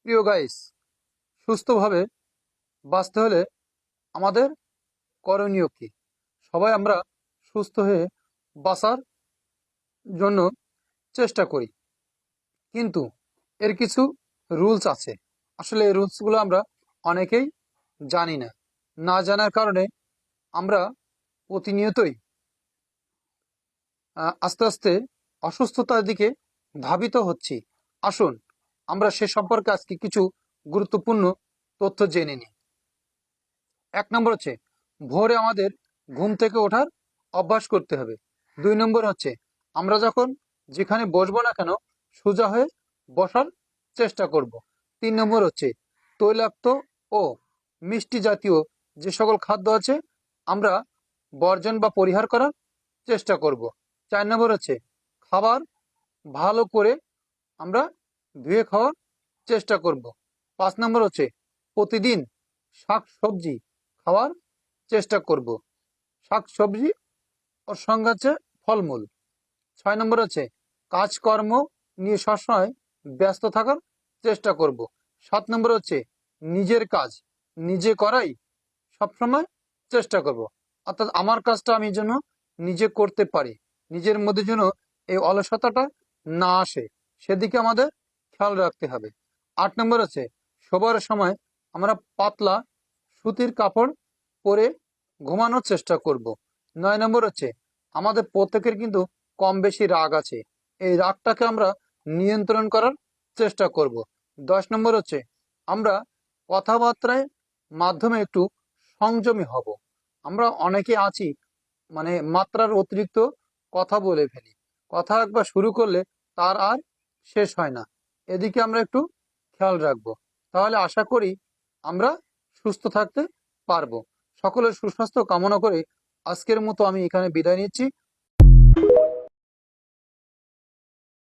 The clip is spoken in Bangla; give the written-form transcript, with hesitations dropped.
প্রিয় গাইস, সুস্থভাবে বাঁচতে হলে আমাদের করণীয় কি? সবাই আমরা সুস্থ হয়ে বাঁচার জন্য চেষ্টা করি, কিন্তু এর কিছু রুলস আছে। আসলে এই রুলসগুলো আমরা অনেকেই জানি না। না জানার কারণে আমরা প্রতিনিয়তই আস্তে আস্তে অসুস্থতার দিকে ধাবিত হচ্ছি। আসুন আমরা সে সম্পর্কে আজকে কিছু গুরুত্বপূর্ণ তথ্য জেনে নিই। 1 নম্বর হচ্ছে ভোরে আমাদের ঘুম থেকে ওঠার অভ্যাস করতে হবে। 2 নম্বর হচ্ছে আমরা যখন যেখানে বসবো না কেন সোজা হয়ে বসার চেষ্টা করব। 3 নম্বর হচ্ছে তৈলাক্ত ও মিষ্টি জাতীয় যে সকল খাদ্য আছে আমরা বর্জন বা পরিহার করার চেষ্টা করব। 4 নম্বর হচ্ছে খাবার ভালো করে আমরা ধুয়ে খাওয়ার চেষ্টা করব। 5 নম্বর হচ্ছে প্রতিদিন শাক সবজি খাওয়ার চেষ্টা করব। শাক সবজি ওর সঙ্গে আছে ফলমূল। 6 নম্বর হচ্ছে কাজকর্ম নিয়ে সবসময় ব্যস্ত থাকার চেষ্টা করব। 7 নম্বর হচ্ছে নিজের কাজ নিজে করাই সবসময় চেষ্টা করব। অর্থাৎ আমার কাজটা আমি যেন নিজে করতে পারি, নিজের মধ্যে যেন এই অলসতাটা না আসে, সেদিকে আমাদের খেয়াল রাখতে হবে। 8 নম্বর হচ্ছে শোবার সময় আমরা পাতলা সুতির কাপড় পরে ঘুমানোর চেষ্টা করব। 9 নম্বর হচ্ছে আমাদের প্রত্যেকের কিন্তু কম বেশি রাগ আছে, এই রাগটাকে আমরা নিয়ন্ত্রণ করার চেষ্টা করব। 10 নম্বর হচ্ছে আমরা কথাবার্তায় মাধ্যমে একটু সংযমী হব। আমরা অনেকে আছি মানে মাত্রার অতিরিক্ত কথা বলে ফেলি, কথা একবার শুরু করলে তার আর শেষ হয় না। এদিকে আমরা একটু খেয়াল রাখবো, তাহলে আশা করি আমরা সুস্থ থাকতে পারবো। সকলের সুস্বাস্থ্য কামনা করে আজকের মতো আমি এখানে বিদায় নিচ্ছি।